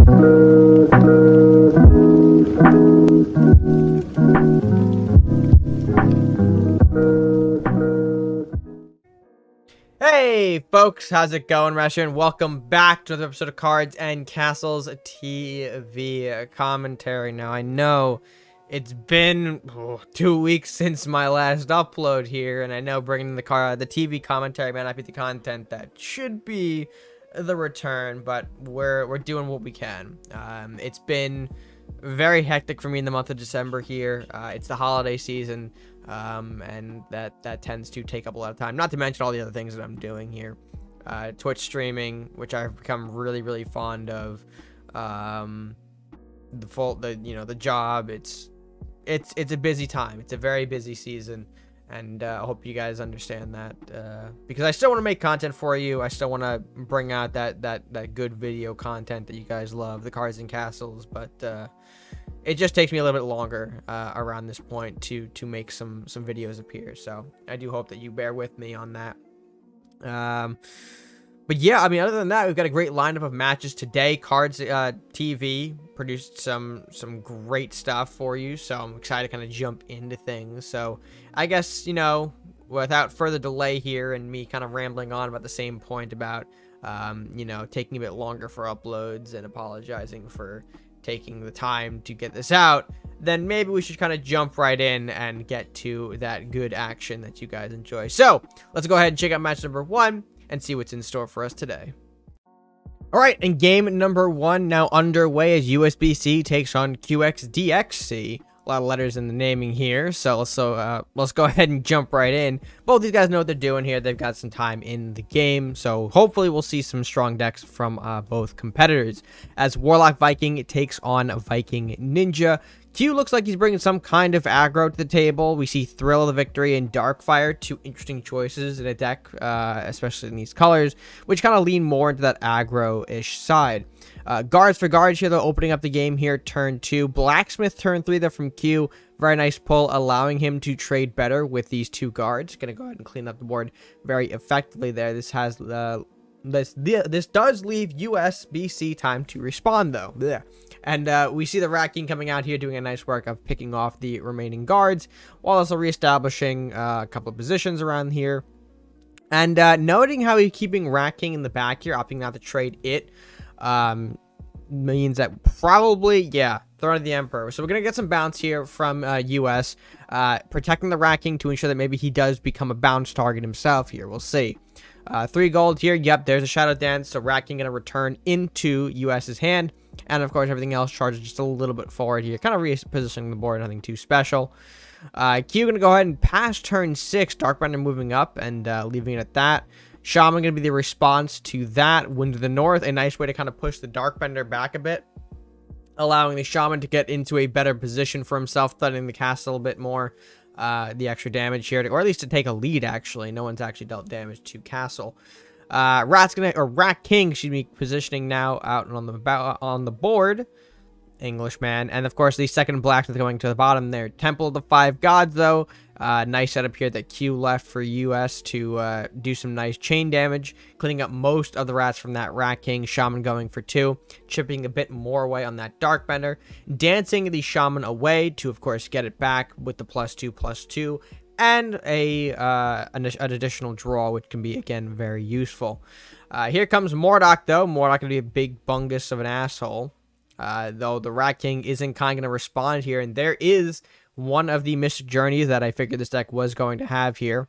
Hey folks, how's it going? Rasher, and welcome back to another episode of Cards and Castles TV commentary. Now I know it's been 2 weeks since my last upload here, and I know bringing the TV commentary may not be the content that should be the return, but we're doing what we can. It's been very hectic for me in the month of December here. It's the holiday season. And that tends to take up a lot of time, not to mention all the other things that I'm doing here. Twitch streaming, which I've become really fond of. The job, it's a busy time. It's a very busy season, and I hope you guys understand that, because I still want to make content for you. I still want to bring out that good video content that you guys love, the Cards and Castles, but it just takes me a little bit longer around this point to make some videos appear. So I do hope that you bear with me on that. But yeah, I mean, other than that, we've got a great lineup of matches today. Cards TV produced some great stuff for you, so I'm excited to kind of jump into things. So I guess, you know, without further delay here and me kind of rambling on about the same point about you know, taking a bit longer for uploads and apologizing for taking the time to get this out, then maybe we should kind of jump right in and get to that good action that you guys enjoy. So let's go ahead and check out match number 1 and see what's in store for us today. All right, and game number 1 now underway as USBC takes on qxdxc. A lot of letters in the naming here, so let's go ahead and jump right in. Both these guys know what they're doing here. They've got some time in the game, so hopefully we'll see some strong decks from both competitors. As Warlock Viking takes on Viking Ninja. Q looks like he's bringing some kind of aggro to the table. We see Thrill of the Victory and Darkfire, two interesting choices in a deck, especially in these colors, which kind of lean more into that aggro-ish side. Guards for guards here, though, opening up the game here, turn 2. Blacksmith, turn 3, there from Q. Very nice pull, allowing him to trade better with these 2 guards. Gonna go ahead and clean up the board very effectively there. This has this does leave USBC time to respond, though. Blech. And we see the Rat King coming out here doing a nice work of picking off the remaining guards, while also reestablishing a couple of positions around here. And noting how he's keeping Rat King in the back here, opting not to trade it, means that probably, yeah, Throne of the Emperor. So we're going to get some bounce here from US, protecting the Rat King to ensure that maybe he does become a bounce target himself here. We'll see. 3 gold here. Yep, there's a Shadow Dance. So Rat King going to return into US's hand. And of course, everything else charges just a little bit forward here. Kind of repositioning the board, nothing too special. Q going to go ahead and pass turn 6. Darkbender moving up and leaving it at that. Shaman going to be the response to that. Wind to the north, a nice way to kind of push the Darkbender back a bit, allowing the Shaman to get into a better position for himself, threatening the castle a bit more. The extra damage here, or at least to take a lead, actually. No one's actually dealt damage to castle. Rat King, excuse me, positioning now out on the board. Englishman, and of course the second blacksmith going to the bottom there. Temple of the 5 Gods, though. Nice setup here that Q left for US to do some nice chain damage, cleaning up most of the rats from that Rat King. Shaman going for 2, chipping a bit more away on that Darkbender, dancing the Shaman away to, of course, get it back with the +2/+2, and an additional draw, which can be, again, very useful. Here comes Mordok, though. Mordok going to be a big bungus of an asshole. Though the Rat King isn't kind of going to respond here, and there is one of the missed journeys that I figured this deck was going to have here.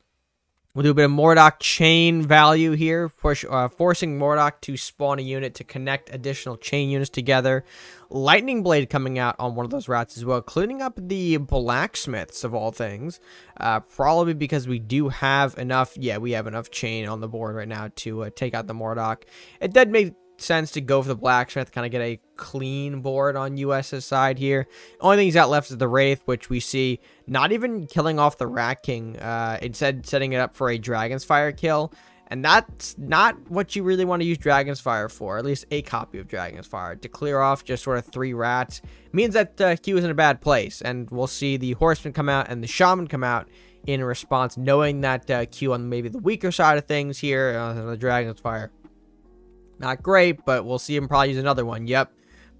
We'll do a bit of Mordok chain value here, forcing Mordok to spawn a unit to connect additional chain units together. Lightning Blade coming out on one of those rats as well, cleaning up the blacksmiths of all things. Probably because we do have enough, yeah, we have enough chain on the board right now to take out the Mordok. It did make sense to go for the blacksmith, kind of get a clean board on US's side here. Only thing he's got left is the Wraith, which we see not even killing off the Rat King, instead setting it up for a Dragon's Fire kill, and that's not what you really want to use Dragon's Fire for, at least a copy of Dragon's Fire. To clear off just sort of 3 rats means that Q is in a bad place, and we'll see the Horseman come out and the Shaman come out in response, knowing that Q on maybe the weaker side of things here, the Dragon's Fire. Not great, but we'll see him probably use another one. Yep.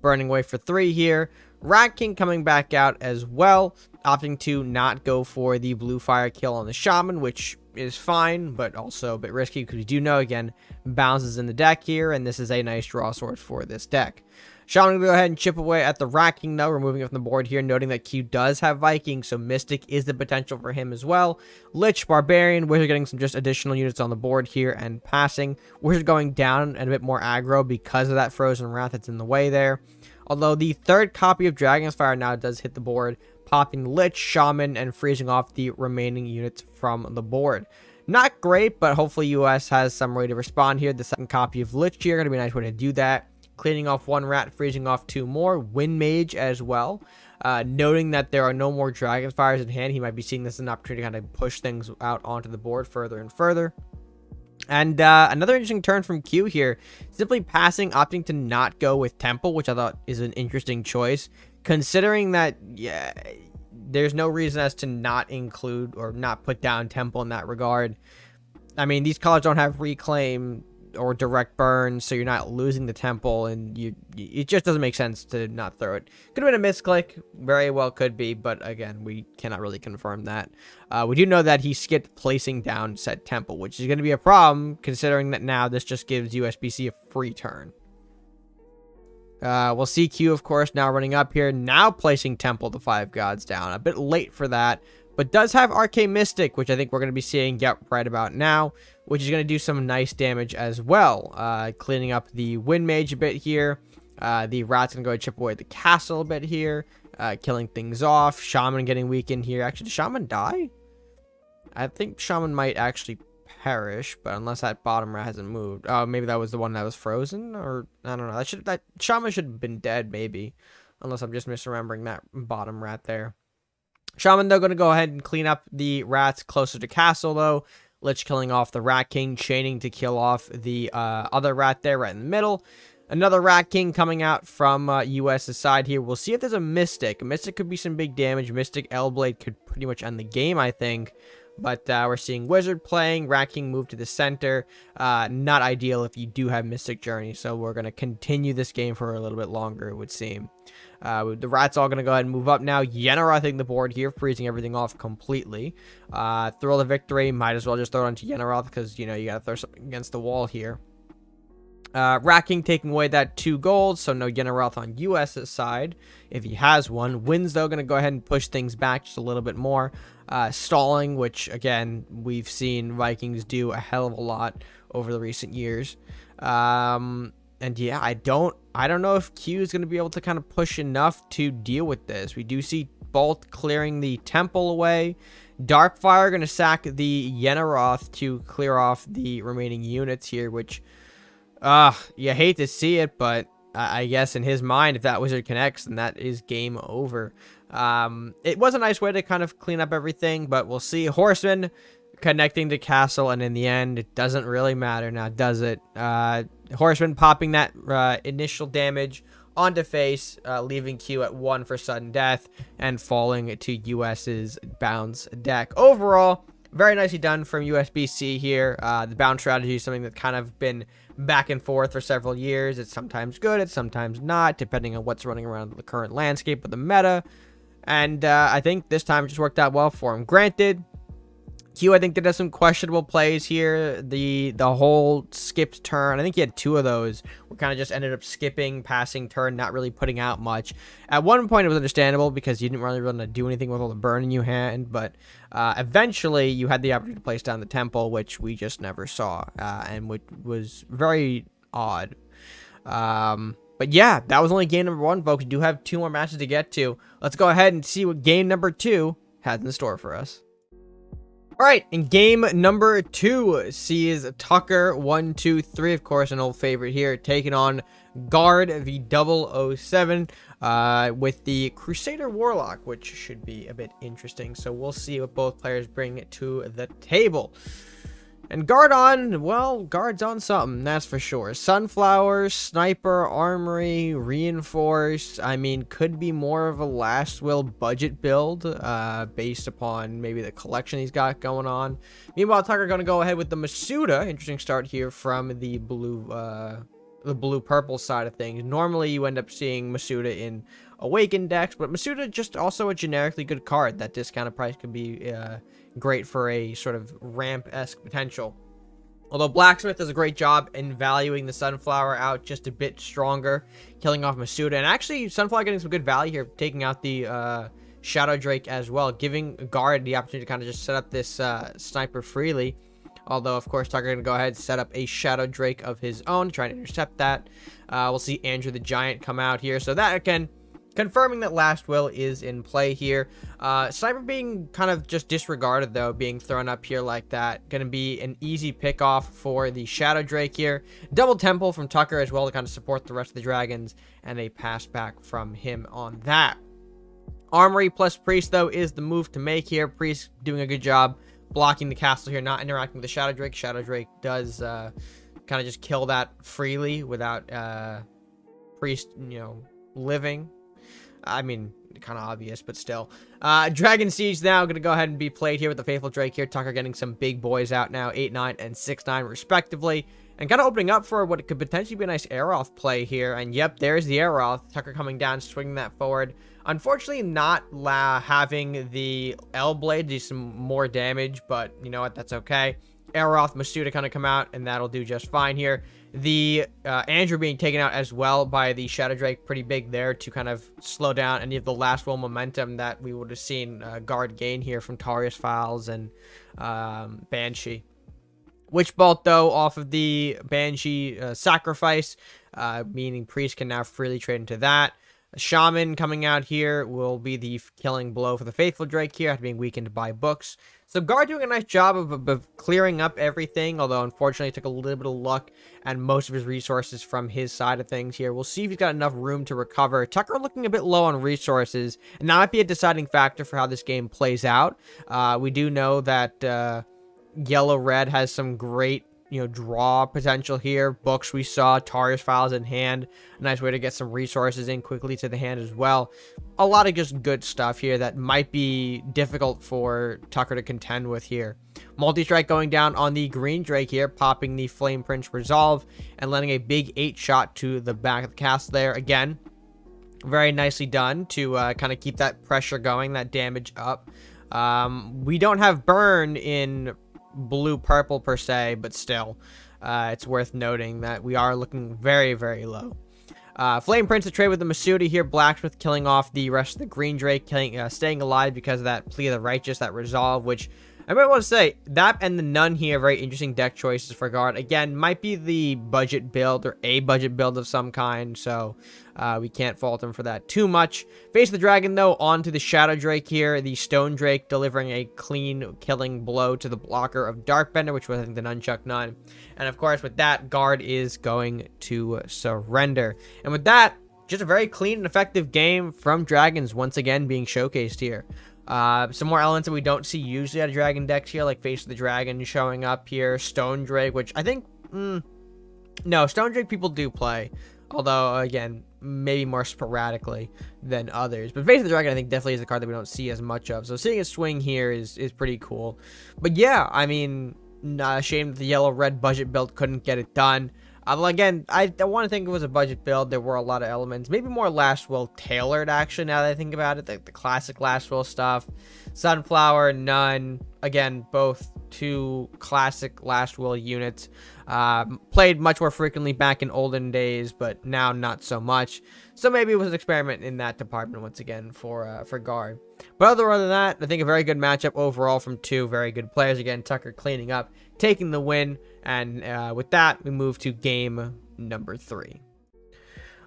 burning away for 3 here. Rat King coming back out as well, opting to not go for the blue fire kill on the Shaman, which is fine, but also a bit risky because we do know, again, bounces in the deck here, and this is a nice draw source for this deck. Shaman will go ahead and chip away at the Rat King, though, removing it from the board here, noting that Q does have Viking, so Mystic is the potential for him as well. Lich, Barbarian, Wizard getting some just additional units on the board here and passing. Wizard going down and a bit more aggro because of that Frozen Wrath that's in the way there. Although the 3rd copy of Dragon's Fire now does hit the board, popping Lich, Shaman, and freezing off the remaining units from the board. Not great, but hopefully US has some way to respond here. The 2nd copy of Lich here, going to be a nice way to do that. Cleaning off 1 rat, freezing off 2 more. Wind Mage as well. Noting that there are no more Dragon's Fires in hand, he might be seeing this as an opportunity to kind of push things out onto the board further and further. And another interesting turn from Q here. Simply passing, opting to not go with Temple, which I thought is an interesting choice. Considering that, yeah, there's no reason as to not include or not put down Temple in that regard. I mean, these colors don't have Reclaim or direct burn, so you're not losing the Temple, and it just doesn't make sense to not throw it. Could have been a misclick, very well could be, but again, we cannot really confirm that. We do know that he skipped placing down said Temple, which is going to be a problem, considering that now this just gives USBC a free turn. We'll see Q, of course, now running up here, now placing Temple to 5 gods down. A bit late for that, but does have Arcane Mystic, which I think we're going to be seeing right about now, which is going to do some nice damage as well. Cleaning up the Wind Mage a bit here. The Rat's going to go chip away at the castle a bit here, killing things off. Shaman getting weakened here. Actually, did Shaman die? I think Shaman might actually perish, but unless that bottom rat hasn't moved. Oh, maybe that was the one that was frozen, or I don't know. That Shaman should have been dead, maybe, unless I'm just misremembering that bottom rat there. Shaman, though, going to go ahead and clean up the rats closer to castle, though. Lich killing off the Rat King, chaining to kill off the other rat there right in the middle. Another Rat King coming out from US's side here. We'll see if there's a Mystic. A Mystic could be some big damage. Mystic L-Blade could pretty much end the game, I think. But we're seeing Wizard playing. Rat King move to the center. Not ideal if you do have Mystic Journey. So we're going to continue this game for a little bit longer, it would seem. The Rat's all going to go ahead and move up now. Yennerothing the board here, freezing everything off completely. Thrill of Victory. Might as well just throw it onto Yenneroth because, you know, you got to throw something against the wall here. Rat King taking away that 2 gold, so no Yenneroth on US's side if he has one. Wins, though, going to go ahead and push things back just a little bit more. Stalling, which, again, we've seen Vikings do a hell of a lot over the recent years. And yeah, I don't know if Q is going to be able to kind of push enough to deal with this. We do see Bolt clearing the Temple away. Darkfire going to sack the Yenneroth to clear off the remaining units here, which, you hate to see it, but I guess in his mind, if that Wizard connects, then that is game over. It was a nice way to kind of clean up everything, but we'll see. Horseman connecting to castle, and in the end, it doesn't really matter now, does it? Horseman popping that initial damage onto face, leaving Q at 1 for sudden death, and falling to US's bounce deck. Overall, very nicely done from USBC here. The bounce strategy is something that's kind of been back and forth for several years. It's sometimes good, it's sometimes not, depending on what's running around the current landscape of the meta. And I think this time it just worked out well for him. Granted, Q, I think, did have some questionable plays here. The whole skipped turn, I think he had 2 of those, where kind of just ended up skipping, passing turn, not really putting out much. At one point, it was understandable because you didn't really want to do anything with all the burn in your hand, but eventually, you had the opportunity to place down the Temple, which we just never saw, and which was very odd. But yeah, that was only game number 1, folks. We do have 2 more matches to get to. Let's go ahead and see what game number 2 has in store for us. All right, in game number 2 sees Tucker 123, of course, an old favorite here, taking on Guard V007 with the Crusader Warlock, which should be a bit interesting. So we'll see what both players bring to the table. And Guard on, well, Guard's on something, that's for sure. Sunflower, Sniper, Armory, Reinforce. I mean, could be more of a Last Will budget build based upon maybe the collection he's got going on. Meanwhile, Tucker going to go ahead with the Masuda. Interesting start here from the blue the blue-purple side of things. Normally, you end up seeing Masuda in Awakened decks, but Masuda just also a generically good card. That discounted price could be great for a sort of ramp-esque potential. Although Blacksmith does a great job in valuing the Sunflower out just a bit stronger, killing off Masuda. And actually, Sunflower getting some good value here, taking out the Shadow Drake as well, giving Guard the opportunity to kind of just set up this sniper freely. Although, of course, Tucker going to go ahead and set up a Shadow Drake of his own, trying to intercept that. We'll see Andrew the Giant come out here. So that, again, confirming that Last Will is in play here. Sniper being kind of just disregarded, though, being thrown up here like that. Going to be an easy pick off for the Shadow Drake here. Double Temple from Tucker as well to kind of support the rest of the dragons. And a pass back from him on that. Armory plus Priest, though, is the move to make here. Priest doing a good job blocking the castle here, not interacting with the Shadow Drake. Shadow Drake does kind of just kill that freely without Priest, you know, living. I mean, kind of obvious, but still. Dragon Siege now going to go ahead and be played here with the Faithful Drake here. Tucker getting some big boys out now, 8-9 and 6-9 respectively. And kind of opening up for what could potentially be a nice Aeroth play here. And yep, there's the Aeroth. Tucker coming down, swinging that forward. Unfortunately, not having the L-Blade do some more damage, but you know what? That's okay. Aeroth, Masuda kind of come out, and that'll do just fine here. The Andrew being taken out as well by the Shadow Drake, pretty big there to kind of slow down any of the Last Will momentum that we would have seen Guard gain here from Tarius Files and Banshee. Witch Bolt, though, off of the Banshee sacrifice, meaning Priest can now freely trade into that. Shaman coming out here will be the killing blow for the Faithful Drake here after being weakened by books. So Guard doing a nice job of clearing up everything, although unfortunately took a little bit of luck and most of his resources from his side of things here. We'll see if he's got enough room to recover. Tucker looking a bit low on resources, and that might be a deciding factor for how this game plays out. We do know that Yellow-Red has some great, you know, draw potential here. Books we saw, Tarius Files in hand. A nice way to get some resources in quickly to the hand as well. A lot of just good stuff here that might be difficult for Tucker to contend with here. Multi-strike going down on the Green Drake here, popping the Flame Prince Resolve and letting a big 8-shot to the back of the castle there. Again, very nicely done to kind of keep that pressure going, that damage up. We don't have burn in blue-purple per se, but still, it's worth noting that we are looking very, very low. Flame Prince to trade with the Masuda here. Blacksmith killing off the rest of the Green Drake, staying alive because of that Plea of the Righteous, that Resolve, which I might want to say, that and the Nun here, very interesting deck choices for Guard. Again, might be the budget build or a budget build of some kind, so we can't fault him for that too much. Face the Dragon, though, onto the Shadow Drake here. The Stone Drake delivering a clean killing blow to the blocker of Darkbender, which was, I think, the Nunchuck Nun. And, of course, with that, Guard is going to surrender. And with that, just a very clean and effective game from Dragons once again being showcased here. Some more elements that we don't see usually out of Dragon decks here, like Face of the Dragon showing up here, Stone Drake, which I think, no, Stone Drake people do play, although, again, maybe more sporadically than others. But Face of the Dragon, I think, definitely is a card that we don't see as much of, so seeing a swing here is pretty cool. But yeah, I mean, not a shame that the Yellow-Red budget build couldn't get it done. Again, I want to think it was a budget build. There were a lot of elements. Maybe more Last Will tailored, actually, now that I think about it. The classic Last Will stuff. Sunflower, Nun. Again, both two classic Last Will units. Played much more frequently back in olden days, but now not so much. So maybe it was an experiment in that department once again for Guard. But other than that, I think a very good matchup overall from two very good players. Again, Tucker cleaning up, taking the win. And with that, we move to game number 3.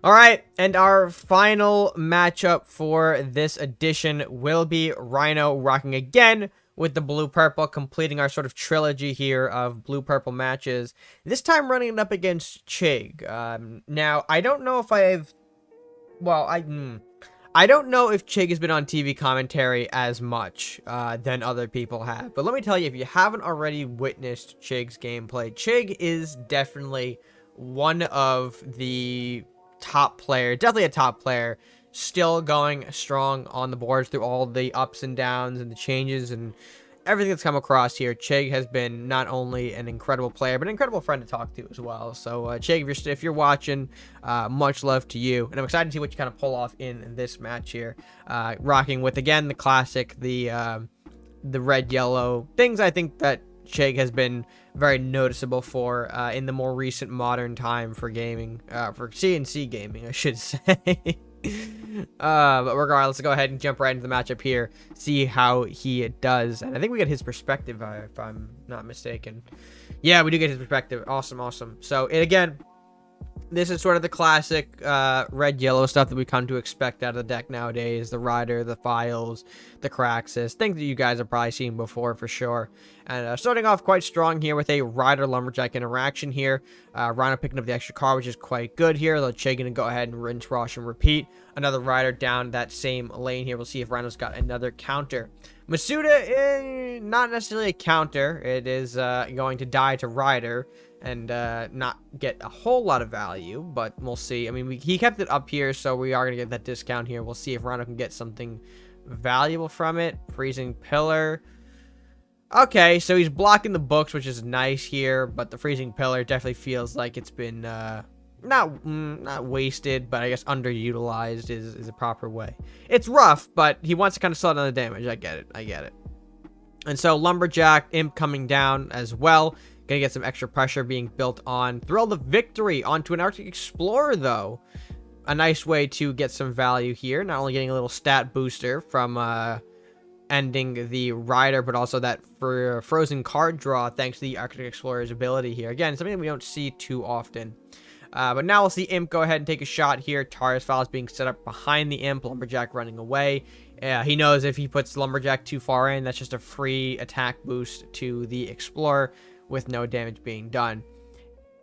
All right, and our final matchup for this edition will be Rhino rocking again with the blue-purple, completing our sort of trilogy here of blue-purple matches. This time running it up against Chig. Now, I don't know if I've... Well, I don't know if Chig has been on TV commentary as much than other people have. But let me tell you, if you haven't already witnessed Chig's gameplay, Chig is definitely one of the top players, definitely a top player, still going strong on the boards through all the ups and downs and the changes and everything that's come across here, Chig has been not only an incredible player, but an incredible friend to talk to as well. So, Chig, if you're watching, much love to you. And I'm excited to see what you kind of pull off in this match here. Rocking with, again, the classic, the red-yellow things I think that Chig has been very noticeable for in the more recent modern time for gaming, for CNC gaming, I should say. But regardless, let's go ahead and jump right into the matchup here, see how he does. And I think we get his perspective, if I'm not mistaken. Yeah, we do get his perspective. Awesome, awesome. So, again, this is sort of the classic red-yellow stuff that we come to expect out of the deck nowadays. The Rider, the Files, the Craxus, things that you guys have probably seen before for sure. And starting off quite strong here with a Rider Lumberjack interaction here. Rhino picking up the extra card, which is quite good here. Though Chig gonna go ahead and rinse, wash, and repeat. Another Rider down that same lane here. We'll see if Rhino's got another counter. Masuda, not necessarily a counter. It is going to die to Rider and not get a whole lot of value, but we'll see. I mean, he kept it up here, so we are going to get that discount here. We'll see if Rhino can get something valuable from it. Freezing Pillar. Okay, so he's blocking the books, which is nice here, but the Freezing Pillar definitely feels like it's been not wasted, but I guess underutilized is a proper way. It's rough, but he wants to kind of slow down the damage. I get it. And so Lumberjack, Imp coming down as well. Gonna get some extra pressure being built on. Thrill the Victory onto an Arctic Explorer, though. A nice way to get some value here. Not only getting a little stat booster from ending the Rider, but also that frozen card draw thanks to the Arctic Explorer's ability here. Again, something that we don't see too often. But now we'll see Imp go ahead and take a shot here. Tara's Files being set up behind the Imp. Lumberjack running away. He knows if he puts Lumberjack too far in, that's just a free attack boost to the Explorer with no damage being done.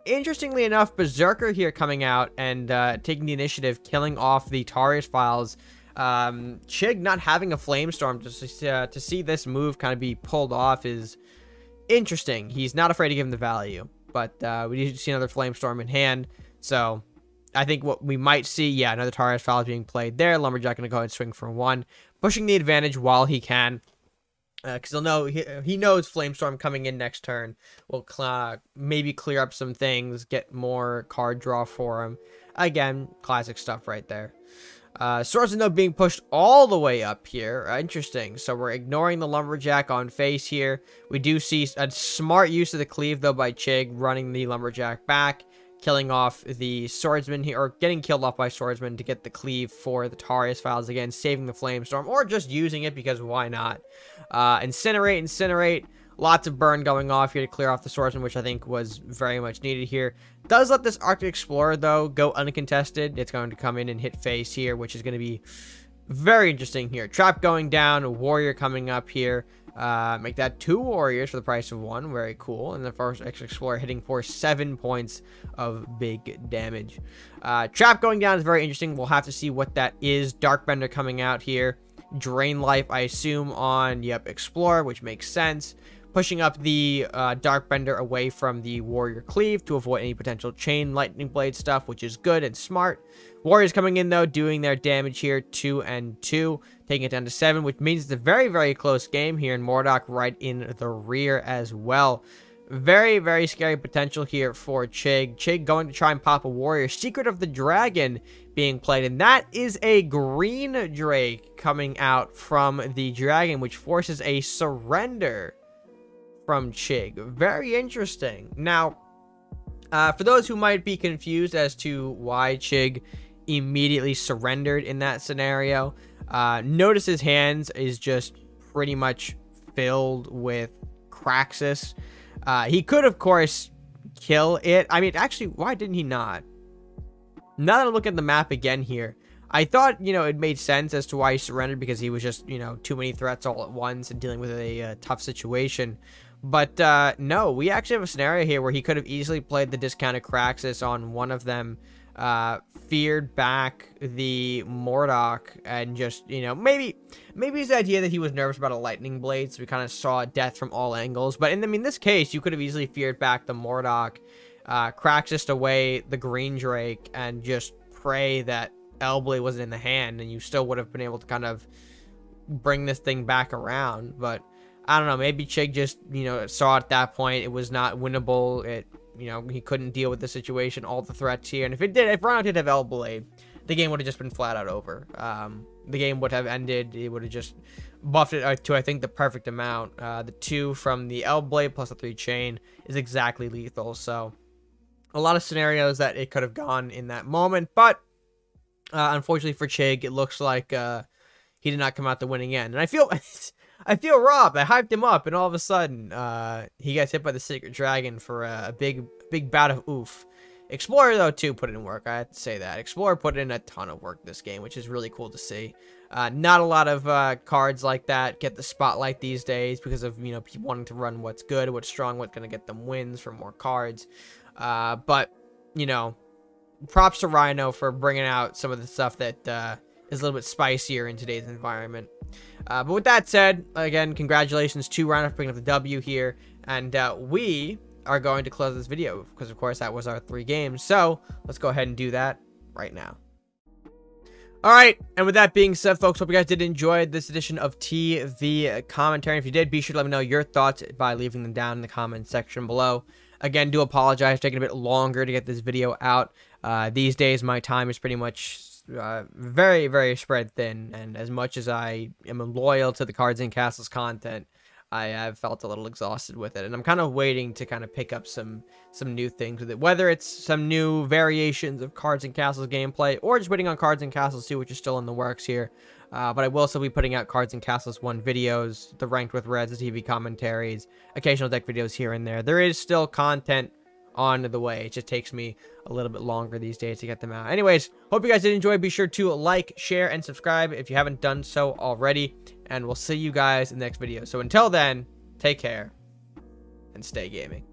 Interestingly enough, Berserker here coming out and taking the initiative, killing off the Tara's Files. Chig not having a Flamestorm, just to see this move kind of be pulled off is interesting. He's not afraid to give him the value, but we do see another Flamestorm in hand. So I think what we might see, yeah, another Tara's Files being played there. Lumberjack going to go ahead and swing for one, pushing the advantage while he can. Because he'll know, he knows Flamestorm coming in next turn will maybe clear up some things, get more card draw for him. Again, classic stuff right there. Swordsman, though, being pushed all the way up here. Interesting. So we're ignoring the Lumberjack on face here. We do see a smart use of the cleave, though, by Chig, running the Lumberjack back, killing off the Swordsman here, or getting killed off by Swordsman to get the cleave for the Tara's Files again, saving the Flamestorm, or just using it because why not? Incinerate. Lots of burn going off here to clear off the Swordsman, which I think was very much needed here. Does let this Arctic Explorer, though, go uncontested. It's going to come in and hit face here, which is going to be very interesting here. Trap going down, a Warrior coming up here. Make that 2 Warriors for the price of 1. Very cool. And the first Explorer hitting for 7 points of big damage. Trap going down is very interesting. We'll have to see what that is. Darkbender coming out here. Drain Life, I assume, on, yep, Explorer, which makes sense. Pushing up the Darkbender away from the Warrior Cleave to avoid any potential Chain Lightning Blade stuff, which is good and smart. Warriors coming in, though, doing their damage here, 2 and 2, taking it down to 7, which means it's a very, very close game here, and Mordok right in the rear as well. Very, very scary potential here for Chig. Chig going to try and pop a Warrior. Secret of the Dragon being played, and that is a green Drake coming out from the Dragon, which forces a surrender from Chig. Very interesting. Now, for those who might be confused as to why Chig immediately surrendered in that scenario, notice his hands is just pretty much filled with Craxus. He could, of course, kill it. I mean, actually, why didn't he not? Now that I look at the map again here, I thought, you know, it made sense as to why he surrendered, because he was just, you know, too many threats all at once and dealing with a tough situation. But no, we actually have a scenario here where he could have easily played the discounted Craxus on one of them, feared back the Mordok, and just, you know, maybe it's the idea that he was nervous about a lightning blade, so we kind of saw death from all angles. But in this case, you could have easily feared back the Mordok, Craxus away the green Drake, and just pray that Elblade wasn't in the hand, and you still would have been able to kind of bring this thing back around. But I don't know, maybe Chig just, you know, saw at that point it was not winnable. You know, he couldn't deal with the situation, all the threats here. And if Rhino did have L Blade, the game would have just been flat out over. The game would have ended. It would have just buffed it to, I think, the perfect amount. The 2 from the L Blade plus the 3 chain is exactly lethal. So a lot of scenarios that it could have gone in that moment. But unfortunately for Chig, it looks like he did not come out the winning end. And I feel robbed. I hyped him up, and all of a sudden, he gets hit by the Secret Dragon for a big bout of oof. Explorer, though, too, put in work. I have to say that. Explorer put in a ton of work this game, which is really cool to see. Not a lot of cards like that get the spotlight these days because of, you know, people wanting to run what's good, what's strong, what's going to get them wins for more cards. But, you know, props to Rhino for bringing out some of the stuff that is a little bit spicier in today's environment. But with that said, again, congratulations to Rhino for picking up the W here. And we are going to close this video because, of course, that was our 3 games. So let's go ahead and do that right now. All right, and with that being said, folks, hope you guys did enjoy this edition of TV Commentary. If you did, be sure to let me know your thoughts by leaving them down in the comment section below. Again, do apologize for taking a bit longer to get this video out. These days, my time is pretty much very, very spread thin, and as much as I am loyal to the Cards and Castles content, I have felt a little exhausted with it, and I'm kind of waiting to kind of pick up some new things with it, whether it's some new variations of Cards and Castles gameplay, or just waiting on Cards and Castles 2, which is still in the works here. But I will still be putting out Cards and Castles 1 videos, the Ranked with Reds, the TV commentaries, occasional deck videos here and there. There is still content on the way. It just takes me a little bit longer these days to get them out. Anyways, hope you guys did enjoy. Be sure to like, share, and subscribe if you haven't done so already. And we'll see you guys in the next video. So until then, take care and stay gaming.